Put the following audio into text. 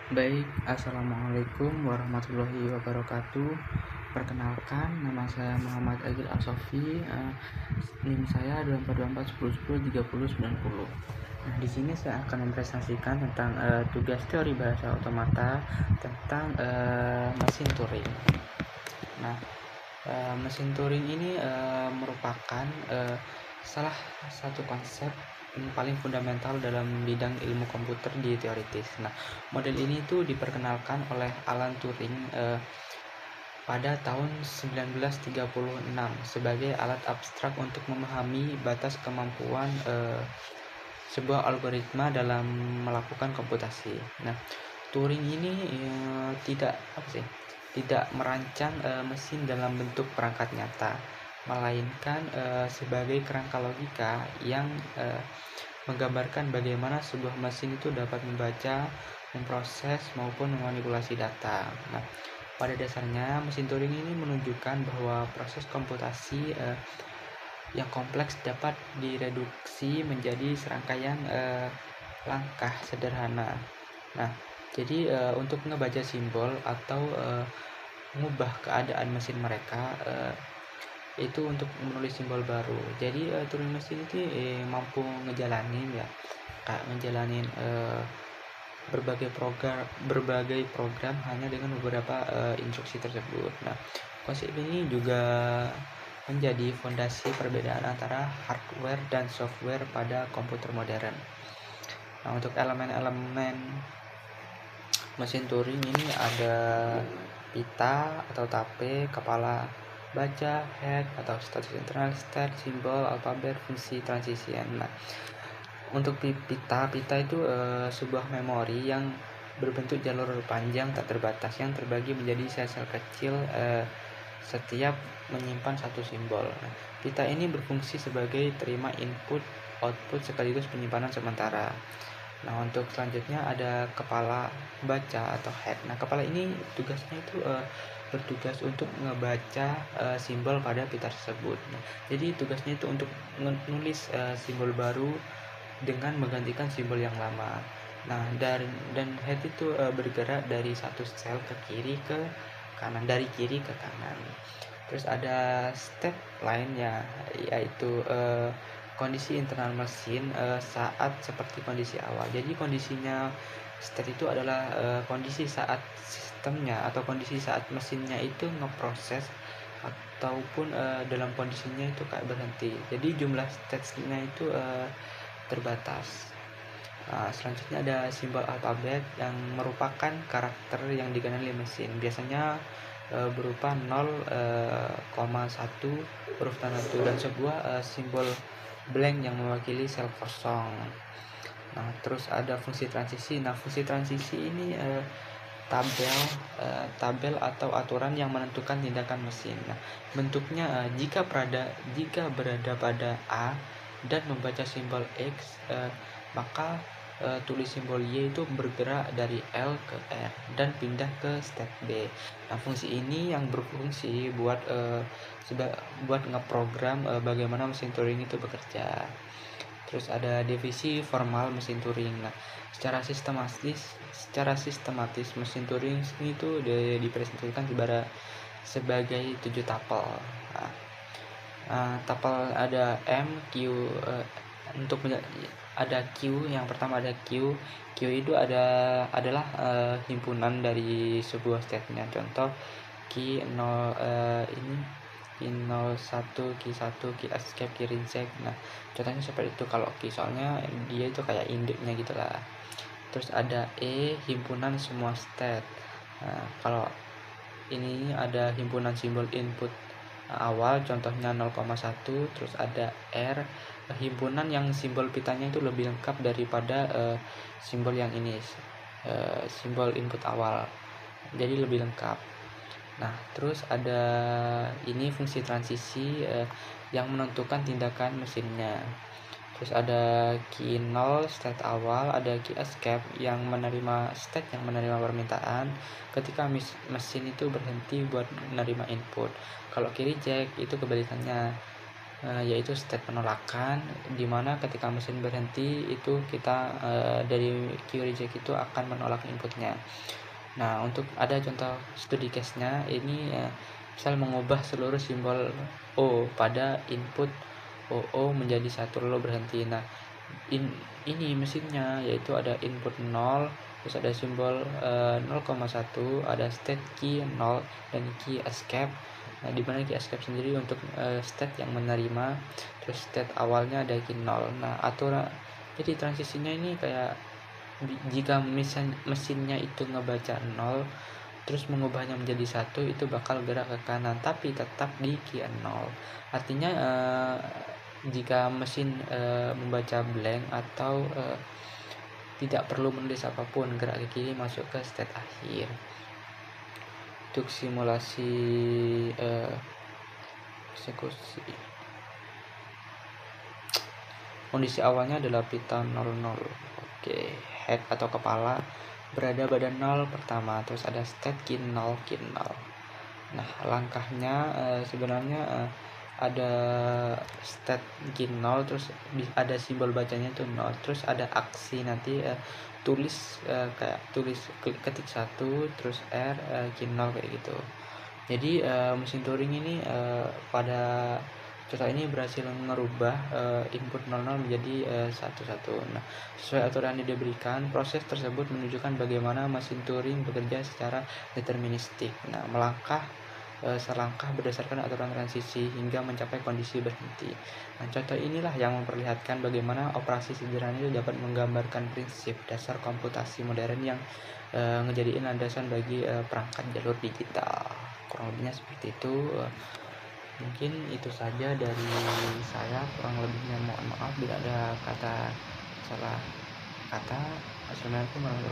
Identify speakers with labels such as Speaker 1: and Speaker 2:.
Speaker 1: Baik, Assalamualaikum warahmatullahi wabarakatuh. Perkenalkan, nama saya Muhammad Agil Asofi. NIM saya adalah 42410103090. Nah, di sini saya akan mempresentasikan tentang tugas teori bahasa otomata tentang mesin Turing. Nah, mesin Turing ini merupakan salah satu konsep paling fundamental dalam bidang ilmu komputer di teoritis. Nah, model ini tuh diperkenalkan oleh Alan Turing pada tahun 1936 sebagai alat abstrak untuk memahami batas kemampuan sebuah algoritma dalam melakukan komputasi. Nah, Turing ini tidak merancang mesin dalam bentuk perangkat nyata, melainkan sebagai kerangka logika yang menggambarkan bagaimana sebuah mesin itu dapat membaca, memproses maupun memanipulasi data. Nah, pada dasarnya mesin Turing ini menunjukkan bahwa proses komputasi yang kompleks dapat direduksi menjadi serangkaian langkah sederhana. Nah, jadi untuk ngebaca simbol atau mengubah keadaan mesin mereka itu untuk menulis simbol baru. Jadi Turing mesin itu mampu ngejalanin berbagai program hanya dengan beberapa instruksi tersebut. Nah, konsep ini juga menjadi fondasi perbedaan antara hardware dan software pada komputer modern. Nah, untuk elemen-elemen mesin Turing ini ada pita atau tape, kepala baca, head atau status internal, state, simbol, alfabet, fungsi, transisi. Nah, untuk pita itu sebuah memori yang berbentuk jalur panjang tak terbatas yang terbagi menjadi sel-sel kecil setiap menyimpan satu simbol. Nah, pita ini berfungsi sebagai terima input, output sekaligus penyimpanan sementara. Nah, untuk selanjutnya ada kepala baca atau head. Nah, kepala ini tugasnya itu bertugas untuk ngebaca simbol pada pita tersebut. Nah, jadi tugasnya itu untuk menulis simbol baru dengan menggantikan simbol yang lama. Nah, dan head itu bergerak dari satu sel ke kiri ke kanan, dari kiri ke kanan. Terus ada step lainnya, yaitu kondisi internal mesin saat seperti kondisi awal. Jadi kondisinya state itu adalah kondisi saat sistemnya atau kondisi saat mesinnya itu ngeproses ataupun dalam kondisinya itu kayak berhenti. Jadi jumlah stage-nya itu terbatas. Selanjutnya ada simbol alfabet yang merupakan karakter yang dikenali mesin. Biasanya berupa 0,1 huruf tertentu dan sebuah simbol blank yang mewakili sel kosong. Nah, terus ada fungsi transisi. Nah, fungsi transisi ini tabel atau aturan yang menentukan tindakan mesin. Nah, bentuknya jika berada pada A dan membaca simbol X, maka tulis simbol Y itu bergerak dari L ke R dan pindah ke step B. Nah, fungsi ini yang berfungsi buat ngeprogram bagaimana mesin Turing itu bekerja. Terus ada divisi formal mesin Turing. Nah, secara sistematis mesin Turing itu dipresentasikan sebagai 7 tapel. Tapel ada M, Q, untuk ada Q. Yang pertama ada Q. Q itu adalah himpunan dari sebuah statement. Contoh Q 0 ini Q01, Q1, Q escape, Q reject. Nah, contohnya seperti itu kalau Q, soalnya dia itu kayak induknya gitulah. Terus ada E, himpunan semua state. Nah, kalau ini ada himpunan simbol input awal, contohnya 0,1. Terus ada R, himpunan yang simbol pitanya itu lebih lengkap daripada simbol yang ini, simbol input awal, jadi lebih lengkap. Nah, terus ada ini fungsi transisi yang menentukan tindakan mesinnya. Terus ada key 0 state awal, ada key escape yang menerima permintaan ketika mesin itu berhenti buat menerima input. Kalau key reject itu kebalikannya. yaitu state penolakan, di mana ketika mesin berhenti itu kita dari queue reject itu akan menolak inputnya. Nah, untuk ada contoh studi case-nya ini misal mengubah seluruh simbol O pada input OO menjadi satu lalu berhenti. Nah, ini mesinnya yaitu ada input 0, terus ada simbol 0,1, ada state key 0 dan key escape. Nah, di mana key escape sendiri untuk state yang menerima, terus state awalnya ada key 0. Nah, aturan jadi transisinya ini kayak jika mesinnya itu ngebaca 0 terus mengubahnya menjadi 1, itu bakal gerak ke kanan tapi tetap di key 0. Artinya jika mesin membaca blank atau tidak perlu menulis apapun, gerak ke kiri masuk ke state akhir. Untuk simulasi eksekusi, kondisi awalnya adalah pita 00. Oke, head atau kepala berada pada 0 pertama, terus ada state key 0 key 0. Nah, langkahnya sebenarnya ada state key 0, terus ada simbol bacanya itu 0, terus ada aksi nanti tulis kayak tulis ketik 1 terus R key 0 kayak gitu. Jadi mesin Turing ini pada contoh ini berhasil merubah input 00 menjadi 11. Nah, sesuai aturan yang diberikan, proses tersebut menunjukkan bagaimana mesin Turing bekerja secara deterministik. Nah, melangkah selangkah berdasarkan aturan transisi hingga mencapai kondisi berhenti. Nah, contoh inilah yang memperlihatkan bagaimana operasi sederhana itu dapat menggambarkan prinsip dasar komputasi modern yang ngejadiin landasan bagi perangkat jalur digital. Kurang lebihnya seperti itu. Mungkin itu saja dari saya, kurang lebihnya mohon maaf bila ada kata salah kata. Assalamualaikum warahmatullahi wabarakatuh.